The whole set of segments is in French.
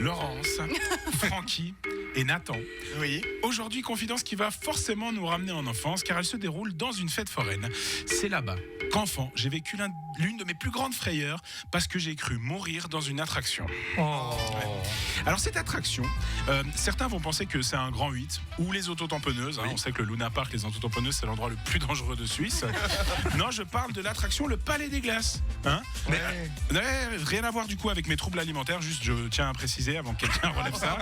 Laurence, Francky et Nathan. Oui. Aujourd'hui, confidence qui va forcément nous ramener en enfance car elle se déroule dans une fête foraine. C'est là-bas qu'enfant, j'ai vécu l'une de mes plus grandes frayeurs parce que j'ai cru mourir dans une attraction. Alors cette attraction, certains vont penser que c'est un grand 8 ou les autotamponneuses. On sait que le Luna Park, les autotamponneuses, c'est l'endroit le plus dangereux de Suisse. Non, je parle de l'attraction Le Palais des Glaces. Rien à voir du coup avec mes troubles alimentaires, juste je tiens à préciser avant que quelqu'un relève ça.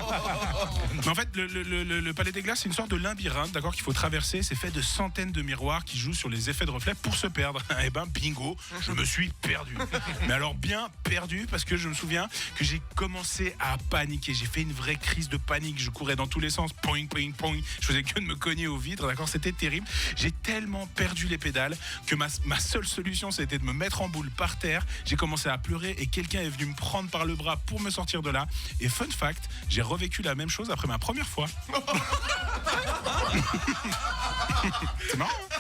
Mais en fait, le Palais des Glaces, c'est une sorte de labyrinthe, d'accord, qu'il faut traverser. C'est fait de centaines de miroirs qui jouent sur les effets de reflets pour se perdre. Et ben bingo, je me suis perdu. Mais alors bien perdu parce que je me souviens que j'ai commencé à paniquer. J'ai fait une vraie crise de panique. Je courais dans tous les sens, poing, poing, poing. Je faisais que de me cogner au vitre, d'accord, c'était terrible. J'ai tellement perdu les pédales que ma seule solution, c'était de me mettre en boule par terre. J'ai commencé à pleurer et quelqu'un est venu me prendre par le bras pour me sortir de là. Et fun fact, j'ai revécu la même chose après ma première fois. C'est marrant, hein?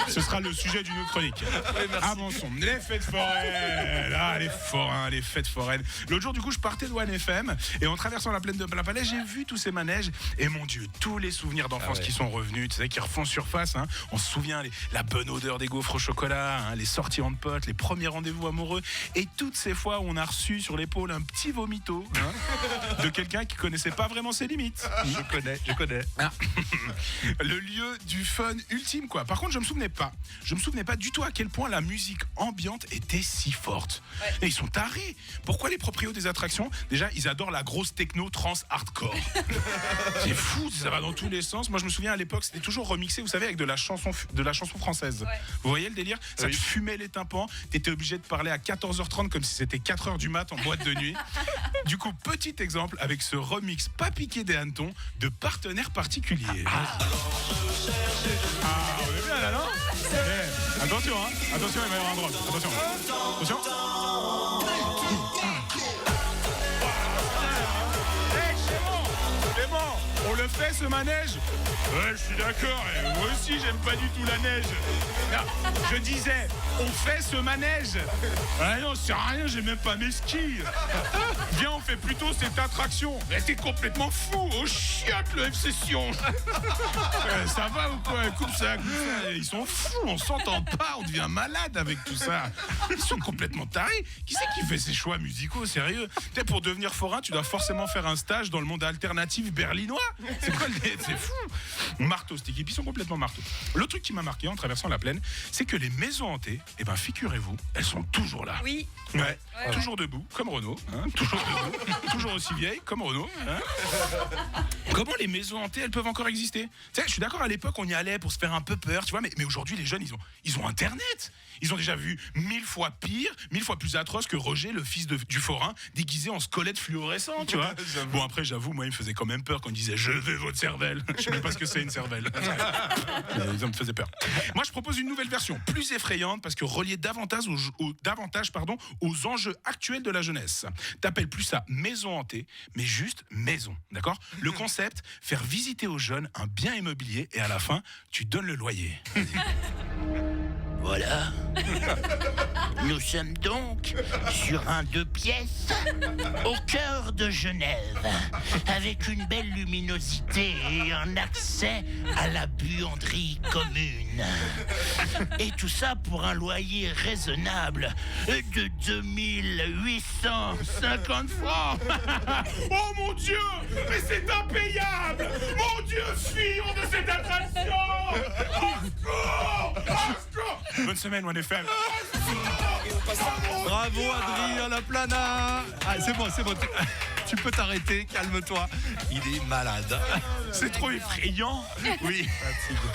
Ce sera le sujet d'une autre chronique. Avançons. Les fêtes foraines. Les fêtes foraines. L'autre jour, du coup, je partais de One FM et en traversant la plaine de la Palais, j'ai vu tous ces manèges. Et mon Dieu, tous les souvenirs d'enfance qui sont revenus, tu sais, qui refont surface. Hein. On se souvient la bonne odeur des gaufres au chocolat, hein, les sorties entre potes, les premiers rendez-vous amoureux et toutes ces fois où on a reçu sur l'épaule un petit vomito de quelqu'un qui connaissait pas vraiment ses limites. Je connais. Ah. Le lieu du fun ultime, quoi. Par contre, je me souvenais pas du tout à quel point la musique ambiante était si forte. Et ils sont tarés. Pourquoi les proprios des attractions, déjà, ils adorent la grosse techno trans hardcore. C'est fou, ça va dans tous les sens. Moi, je me souviens à l'époque, c'était toujours remixé, vous savez, avec de la chanson française. Ouais. Vous voyez le délire? Ça te fumait les tympans. T'étais obligé de parler à 14h30 comme si c'était 4h du mat en boîte de nuit. Du coup, petit exemple avec ce remix pas piqué des hannetons de Partenaires particuliers. On est bien là, non? Attention, hein. Attention, il va y avoir un drone. Attention. C'est bon. On le fait ce manège? Ouais, je suis d'accord. Moi aussi, j'aime pas du tout la neige. Non, je disais, on fait ce manège. Ah non, c'est rien, j'ai même pas mes skis. Viens, on fait plutôt cette attraction. Mais t'es complètement fou. Oh chiotte, le F-Session. Ça va ou quoi? Coupe ça. Ils sont fous, on s'entend pas, on devient malade avec tout ça. Ils sont complètement tarés. Qui c'est qui fait ces choix musicaux, sérieux? Peut-être pour devenir forain, tu dois forcément faire un stage dans le monde alternatif berlinois. C'est quoi c'est fou. Marteau, cette équipe, ils sont complètement marteaux. Le truc qui m'a marqué en traversant la plaine, c'est que les maisons hantées, figurez-vous, elles sont toujours là. Oui. Ouais. Toujours debout, comme Renault. Hein, toujours debout, toujours aussi vieille, comme Renault. Hein. Comment les maisons hantées, elles peuvent encore exister? Tu sais, je suis d'accord, à l'époque, on y allait pour se faire un peu peur, tu vois, mais aujourd'hui, les jeunes, ils ont Internet. Ils ont déjà vu 1000 fois pire, 1000 fois plus atroce que Roger, le fils du forain, déguisé en squelette fluorescent, tu vois. Bon, après, j'avoue, moi, il me faisait quand même peur quand il disait « Je veux votre cervelle ». Je sais même pas ce que c'est une cervelle. Ça me faisait peur. Moi, je propose une nouvelle version, plus effrayante, parce que reliée davantage aux enjeux actuels de la jeunesse. T'appelles plus ça maison hantée, mais juste maison, d'accord? Le concept, faire visiter aux jeunes un bien immobilier et à la fin, tu donnes le loyer. Voilà. Nous sommes donc sur un 2 pièces au cœur de Genève, avec une belle luminosité et un accès à la buanderie commune. Et tout ça pour un loyer raisonnable de 2850 francs. Oh mon Dieu, mais c'est impayable. Mon Dieu, fuyons de cette attraction. Bonne semaine, One FM. Bravo Adrien Laplana. C'est bon. Tu peux t'arrêter, calme-toi. Il est malade. C'est trop effrayant. Oui.